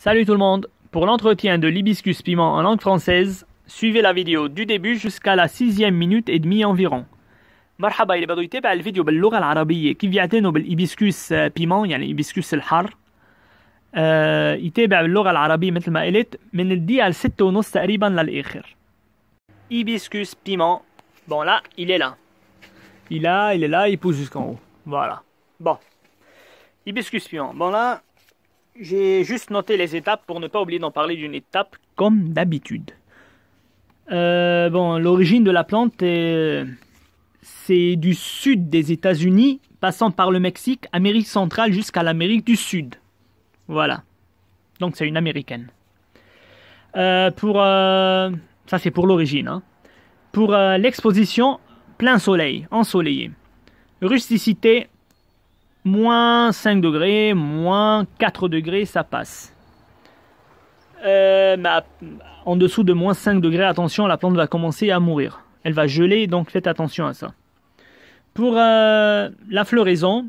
Salut tout le monde! Pour l'entretien de l'hibiscus piment en langue française, suivez la vidéo du début jusqu'à la 6e minute et demie environ. مرحبا اللي بده يتابع الفيديو باللغة العربية كيف يعتنوا بالإبسكوس بيمون يعني إبسكوس الحر يتابع باللغة العربية مثل ما قلت من الدقيقة 6:30 تقريبا للآخر. Hibiscus piment. Bon là, il est là. Il est là, il pousse jusqu'en haut. Voilà. Bon. Hibiscus piment. Bon là, j'ai juste noté les étapes pour ne pas oublier d'en parler d'une étape comme d'habitude. Bon, l'origine de la plante c'est du sud des États-Unis, passant par le Mexique, Amérique centrale jusqu'à l'Amérique du Sud. Voilà. Donc c'est une américaine. Ça c'est pour l'origine. Hein. Pour l'exposition, plein soleil, ensoleillé. Rusticité, moins 5 degrés, moins 4 degrés, ça passe. En dessous de moins 5 degrés, attention, la plante va commencer à mourir. Elle va geler, donc faites attention à ça. Pour la floraison,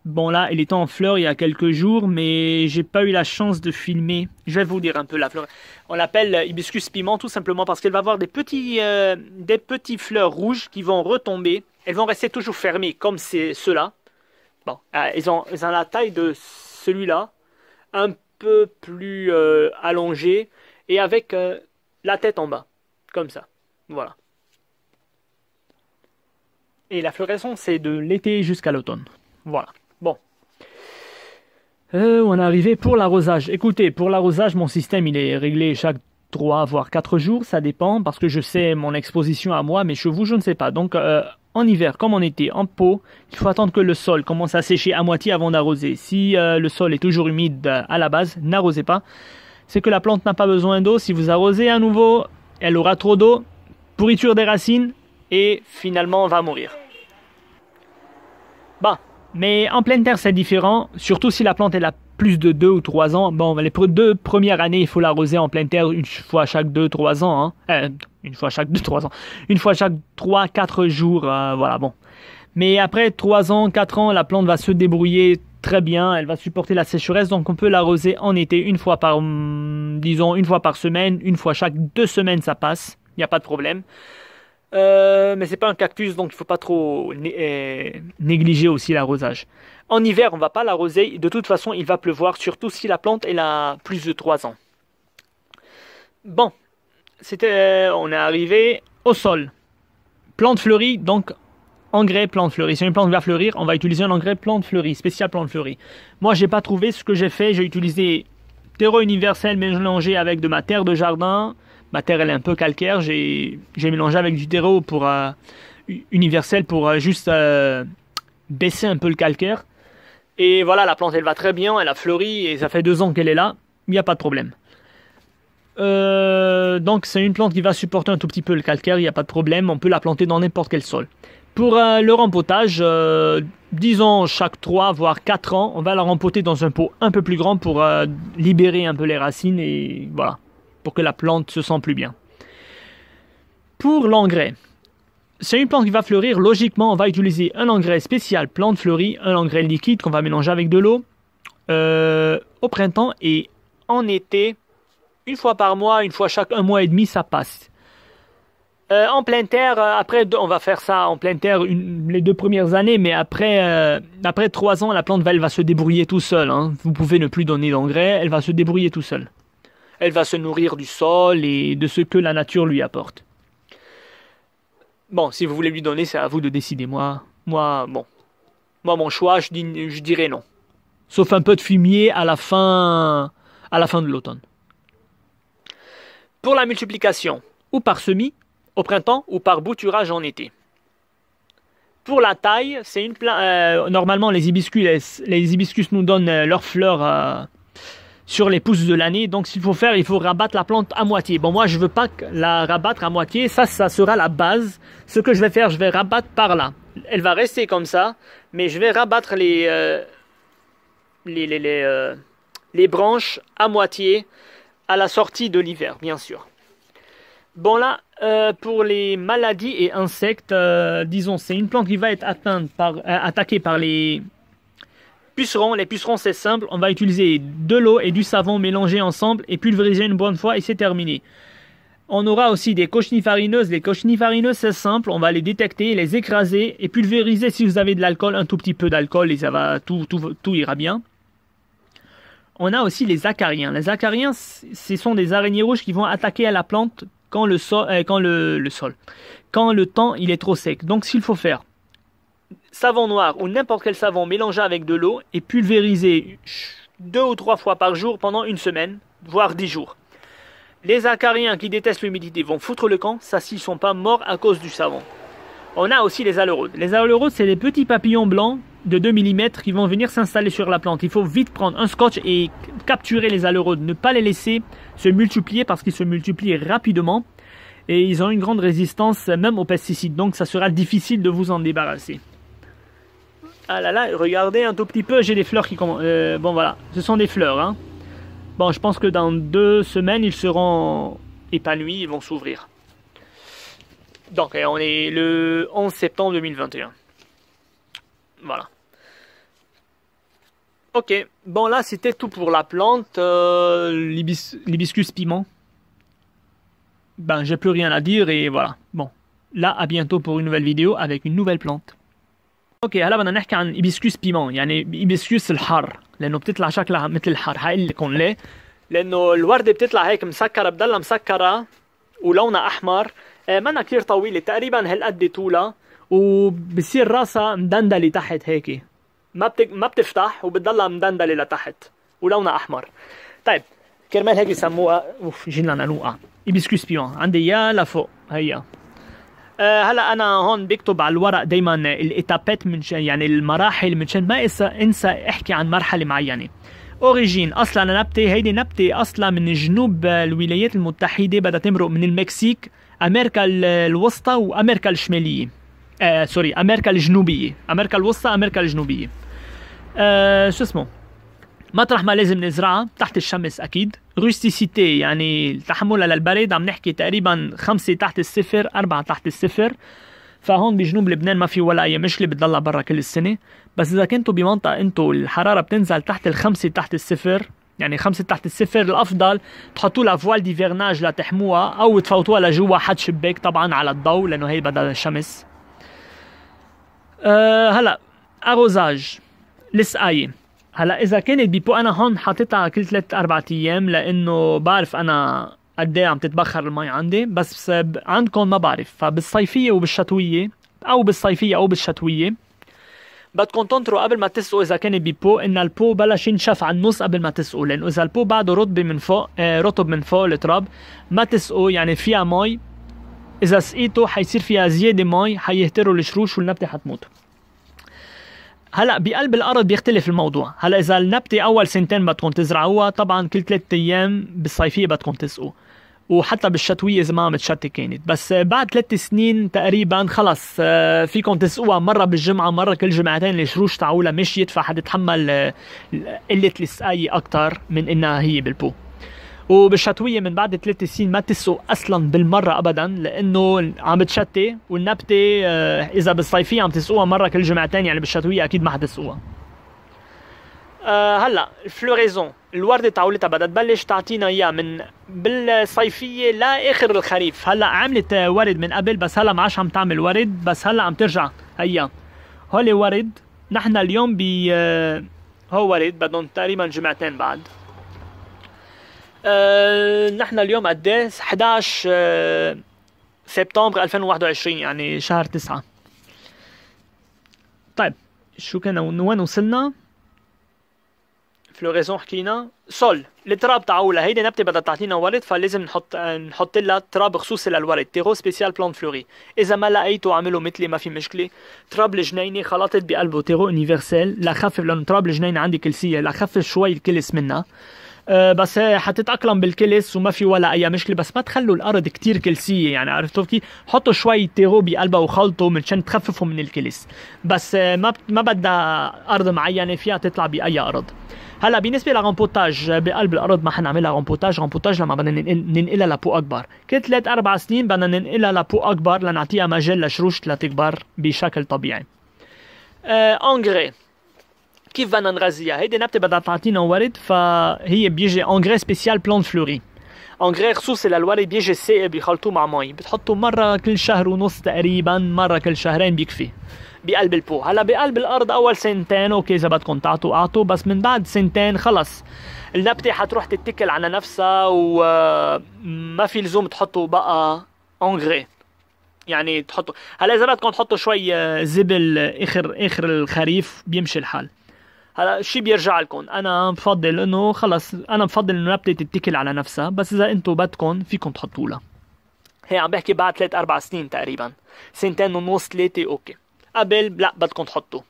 bon là, elle était en fleur il y a quelques jours, mais j'ai pas eu la chance de filmer. Je vais vous dire un peu la fleur. On l'appelle hibiscus piment tout simplement parce qu'elle va avoir des petits fleurs rouges qui vont retomber. Elles vont rester toujours fermées comme c'est ceux-là. Bon, ils ont la taille de celui-là, un peu plus allongé et avec la tête en bas, comme ça. Voilà. Et la floraison, c'est de l'été jusqu'à l'automne. Voilà. Bon. On est arrivé pour l'arrosage. Écoutez, pour l'arrosage, mon système, il est réglé chaque 3 voire 4 jours. Ça dépend, parce que je sais mon exposition à moi, mes chevaux, je ne sais pas. Donc, en hiver, comme en été, en pot, il faut attendre que le sol commence à sécher à moitié avant d'arroser. Si le sol est toujours humide à la base, n'arrosez pas. C'est que la plante n'a pas besoin d'eau. Si vous arrosez à nouveau, elle aura trop d'eau, pourriture des racines, et finalement va mourir. Bon, mais en pleine terre c'est différent, surtout si la plante elle a plus de 2 ou 3 ans. Bon, les 2 premières années il faut l'arroser en pleine terre une fois chaque 2-3 ans. Hein. Une fois chaque 2-3 ans. Une fois chaque 3-4 jours, voilà, bon. Mais après 3 ans, 4 ans, la plante va se débrouiller très bien, elle va supporter la sécheresse, donc on peut l'arroser en été une fois par, disons, une fois par semaine, une fois chaque 2 semaines ça passe, il n'y a pas de problème. Mais c'est pas un cactus, donc il faut pas trop négliger aussi l'arrosage. En hiver, on va pas l'arroser. De toute façon, il va pleuvoir, surtout si la plante elle a plus de 3 ans. Bon, on est arrivé au sol. Plante fleurie, donc engrais plante fleurie. Si une plante va fleurir, on va utiliser un engrais plante fleurie, spécial plante fleurie. Moi, j'ai pas trouvé. Ce que j'ai fait, j'ai utilisé terreau universel mélangé avec de ma terre de jardin. Ma terre elle est un peu calcaire, j'ai mélangé avec du terreau pour universel pour juste baisser un peu le calcaire. Et voilà, la plante elle va très bien, elle a fleuri et ça fait 2 ans qu'elle est là, il n'y a pas de problème. Donc c'est une plante qui va supporter un tout petit peu le calcaire, il n'y a pas de problème, on peut la planter dans n'importe quel sol. Pour le rempotage, disons chaque 3 voire 4 ans, on va la rempoter dans un pot un peu plus grand pour libérer un peu les racines et voilà. Pour que la plante se sente plus bien. Pour l'engrais, c'est une plante qui va fleurir, logiquement on va utiliser un engrais spécial plante fleurie, un engrais liquide qu'on va mélanger avec de l'eau au printemps et en été, une fois par mois, une fois chaque 1 mois et demi, ça passe. En pleine terre, après on va faire ça en pleine terre les 2 premières années, mais après 3 ans, la plante elle va se débrouiller tout seul. Hein. Vous pouvez ne plus donner d'engrais, elle va se débrouiller tout seul. Elle va se nourrir du sol et de ce que la nature lui apporte. Bon, si vous voulez lui donner, c'est à vous de décider. Moi, mon choix, je dirais non. Sauf un peu de fumier à la fin de l'automne. Pour la multiplication, ou par semis, au printemps, ou par bouturage en été. Pour la taille, c'est une plante. Normalement, les hibiscus nous donnent leurs fleurs sur les pousses de l'année, donc s'il faut faire, il faut rabattre la plante à moitié. Bon, moi je veux pas la rabattre à moitié, ça sera la base. Ce que je vais faire, je vais rabattre par là. Elle va rester comme ça, mais je vais rabattre les branches à moitié à la sortie de l'hiver, bien sûr. Bon là, pour les maladies et insectes, disons, c'est une plante qui va être attaquée par les Pucerons, les pucerons c'est simple, on va utiliser de l'eau et du savon mélangés ensemble et pulvériser une bonne fois et c'est terminé. On aura aussi des cochenilles-farineuses. Les cochenilles-farineuses c'est simple, on va les détecter, les écraser et pulvériser si vous avez de l'alcool, un tout petit peu d'alcool et ça va, tout ira bien. On a aussi les acariens. Les acariens, ce sont des araignées rouges qui vont attaquer à la plante quand le temps il est trop sec. Donc s'il faut faire savon noir ou n'importe quel savon mélangé avec de l'eau et pulvérisé 2 ou 3 fois par jour pendant une semaine, voire 10 jours. Les acariens qui détestent l'humidité vont foutre le camp, ça s'ils ne sont pas morts à cause du savon. On a aussi les aleraudes. Les aleraudes, c'est des petits papillons blancs de 2 mm qui vont venir s'installer sur la plante. Il faut vite prendre un scotch et capturer les aleraudes. Ne pas les laisser se multiplier parce qu'ils se multiplient rapidement. Et ils ont une grande résistance même aux pesticides. Donc ça sera difficile de vous en débarrasser. Ah là là, regardez un tout petit peu, j'ai des fleurs qui commencent. Bon voilà, ce sont des fleurs. Hein. Bon, je pense que dans 2 semaines, ils seront épanouis, ils vont s'ouvrir. Donc on est le 11 septembre 2021. Voilà. Ok, bon là c'était tout pour la plante, l'hibiscus piment. Ben j'ai plus rien à dire et voilà. Bon, là à bientôt pour une nouvelle vidéo avec une nouvelle plante. اوكي هلا بدنا نحكي عن ايبسكوس بيمون يعني ايبسكوس الحار لانه بتطلع شكلها مثل الحار. هاي لكم ليه؟ لانه الورده بتطلع هيك مسكره بضلها مسكره ولونها احمر منا كثير طويله تقريبا هالقد طولها وبصير راسها مدندله تحت هيك ما بتفتح وبتضلها مدندله لتحت ولونها احمر. طيب كرمال هيك يسموها جينا نوقع ايبسكوس بيمون. عندي اياه لفوق هيا. هلا انا هون بكتب على الورق دائما الاتابات من يعني المراحل منشان ما انسى احكي عن مرحله معينه. اوريجين اصلا نبته هيدي نبته اصلا من جنوب الولايات المتحده بدها تمرق من المكسيك امريكا الوسطى وامريكا الشماليه. سوري امريكا الجنوبيه. امريكا الوسطى امريكا الجنوبيه. شو اسمه مطرح ما لازم نزرعها تحت الشمس اكيد. روستيسيتي يعني تحملها للبرد عم نحكي تقريبا 5 تحت الصفر 4 تحت الصفر. فهون بجنوب لبنان ما في ولا اي مشكله بتضلها برا كل السنه. بس اذا كنتوا بمنطقه انتوا الحراره بتنزل تحت ال5 تحت الصفر يعني 5 تحت الصفر الافضل تحطوا لها فوال ديفيرناج لتحموها او تفوتوها لجوا حد شباك طبعا على الضوء لانه هي بدها الشمس. هلا اروزاج السقايه. هلا اذا كانت بيبو انا هون حاططها كل 3-4 ايام لانه بعرف انا قد ايه عم تتبخر المي عندي. بس عندكم ما بعرف. فبالصيفيه وبالشتويه او بالصيفيه او بالشتويه بدكم تنطروا قبل ما تسقوا اذا كان بيبو ان البو بلش ينشف على النص قبل ما تسقوا. لانه اذا البو بعده رطب من فوق رطب من فوق التراب ما تسقوا يعني فيها مي. اذا سقيتوا حيصير فيها زياده مي حيهتروا الشروش والنبته حتموت. هلا بقلب الارض بيختلف الموضوع. هلا اذا النبته اول 2 بدكم تزرعوها طبعا كل 3 ايام بالصيفيه بدكم تسقوا وحتى بالشتويه اذا ما متشتة كانت. بس بعد 3 سنين تقريبا خلص فيكم تسقوها مره بالجمعه مره كل جمعتين. الشروش تاعولها مشيت فحتتحمل قله السقايه اكثر من انها هي بالبو. وبالشتويه من بعد 3 سنين ما تسقوا اصلا بالمره ابدا لانه عم بتشتي والنبته اذا بالصيفيه عم تسقوها مره كل جمعتين يعني بالشتويه اكيد ما حتسقوها. هلا الفلوريزون الورده تاعولتها بدها تبلش تعطينا اياه من بالصيفيه لاخر الخريف. هلا عملت ورد من قبل بس هلا ما عادش عم تعمل ورد بس هلا عم ترجع. هيا هولي ورد. نحن اليوم هو ورد بدهم تقريبا جمعتين بعد. نحن اليوم قد ايه 11 سبتمبر 2021 يعني شهر 9. طيب شو كنا وين وصلنا؟ فلوريزون حكينا. سول التراب تاعولها هيدي نبته بدها تعطينا ورد فلازم نحط لها تراب خصوصي للورد. تيرو سبيسيال بلان فلوري. اذا ما لقيتوا اعملوا مثلي ما في مشكله. تراب الجنينه خلطت بقلبه تيرو يونيفرسال لخفف لانه تراب الجنينه عندي كلسيه لخفف شوي الكلس منها. بس حتتأقلم بالكلس وما في ولا اي مشكله. بس ما تخلوا الارض كتير كلسيه يعني عرفتوا كيف. حطوا شوي تيرو بقلبها وخلطوا منشان تخففوا من الكلس. بس ما بدها ارض معينه فيها تطلع باي ارض. هلا بالنسبه للرامبوتاج بقلب الارض ما حنعملها رامبوتاج لما بدنا ننقلها لبو اكبر. كل 3-4 سنين بدنا ننقلها لبو اكبر لنعطيها مجال لشروش لتكبر بشكل طبيعي. انغري كيف بدنا نغذيها؟ هيدي نبتة بدها تعطينا ورد، فهي بيجي انغري سبيسيال بلان فلوري، انغري خصوصي للورد، بيجي السائل بيخلطوه مع مي، بتحطوا مرة كل شهر ونص تقريبا، مرة كل شهرين بيكفي بقلب البو. هلا بقلب الارض اول سنتين اوكي اذا بدكم تعطوا اعطوا، بس من بعد سنتين خلص النبتة حتروح تتكل على نفسها، وما في لزوم تحطوا بقى انغري. يعني تحطوا هلا اذا بدكم تحطوا شوي زبل اخر الخريف بيمشي الحال. هلا شي بيرجع لكم، انا بفضل انه خلص، انا بفضل انه النبتة تتكل على نفسها، بس اذا انتم بدكم فيكم تحطوا لها. هي عم بحكي بعد 3-4 سنين تقريبا، سنتين ونص 3 اوكي، قبل لا بدكم تحطوا.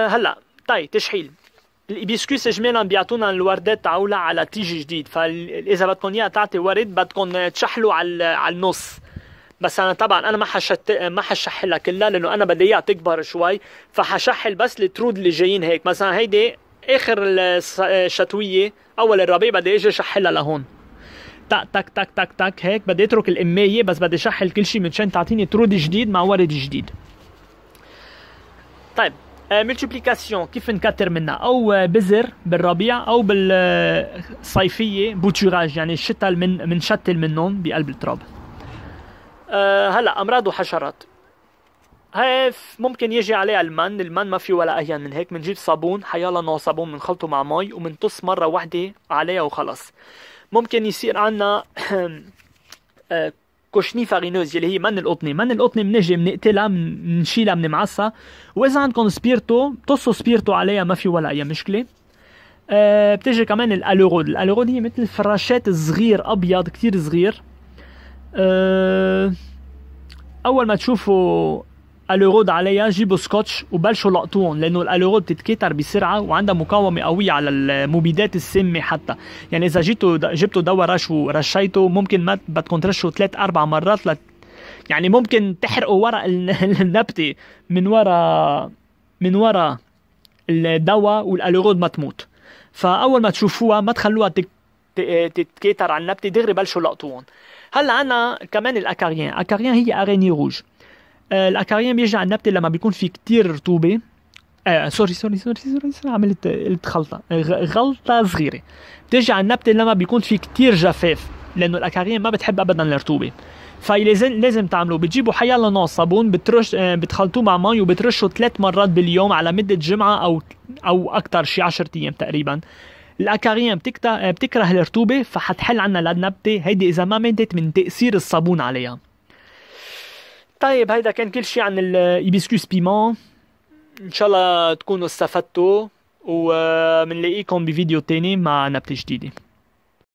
هلا طيب تشحيل الإبيسكوس اجمالا بيعطونا الوردات تاعولها على تيج جديد، فاذا بدكم اياها تعطي ورد بدكم تشحلوا على النص. بس انا طبعا انا ما حشحلها كلها لانه انا بدي اياها تكبر شوي، فحشحل بس الترود اللي جايين هيك. مثلا هيدي اخر الشتويه اول الربيع بدي اجي اشحلها لهون، تك تك تك تك تك هيك. بدي اترك الاميه بس بدي اشحل كل شيء مشان تعطيني ترود جديد مع ورد جديد. طيب ملتيبليكاسيون كيف نكتر منها؟ او بذر بالربيع او بالصيفيه بوتوراج، يعني الشتاء من شتل منهم بقلب التراب. هلا امراض وحشرات هاي ممكن يجي عليها المن ما في ولا اهين من هيك. بنجيب صابون، حيالله نوع صابون، بنخلطه مع مي وبنطص مره واحده عليها وخلص. ممكن يصير عنا كوشني فارينوز اللي هي من القطني. من القطني بنجي بنقتلها، بنشيلها من معصها، واذا عندكم سبيرتو بتصوا سبيرتو عليها ما في ولا اي مشكله. بتجي كمان الالورود. الالورود هي مثل الفراشات الصغير ابيض كتير صغير. اول ما تشوفوا الورود عليها جيبوا سكوتش وبلشوا لقطوهم، لانه الالورود بتتكتر بسرعه وعندها مقاومه قويه على المبيدات السامه حتى. يعني اذا جبتوا دواء رش ورشيته ممكن ما بدكم ترشوا 3-4 مرات يعني ممكن تحرقوا ورق النبته من ورا الدواء والالورود ما تموت. فاول ما تشوفوها ما تخلوها تتكتر على النبته، دغري بلشوا لقطوهم. هلا عنا كمان الاكاريان. اكاريان هي اريني روج. الاكاريان بيجي على النبته لما بيكون في كتير رطوبه. سوري عملت غلطه صغيره. بتيجي على النبته لما بيكون في كتير جفاف، لانه الاكاريان ما بتحب ابدا الرطوبه. فلازم تعملوا بتجيبوا حيالله نوع صابون، بتخلطوه مع مي وبترشوا 3 مرات باليوم على مده جمعه او اكثر، شي 10 ايام تقريبا. الاكاريان بتكره الرطوبه، فحتحل عنا للنبته هيدي اذا ما ماتت من تاثير الصابون عليها. طيب هيدا كان كل شيء عن الإبيسكوس بيمون. ان شاء الله تكونوا استفدتوا، ومنلاقيكم بفيديو تاني مع نبتة جديدة.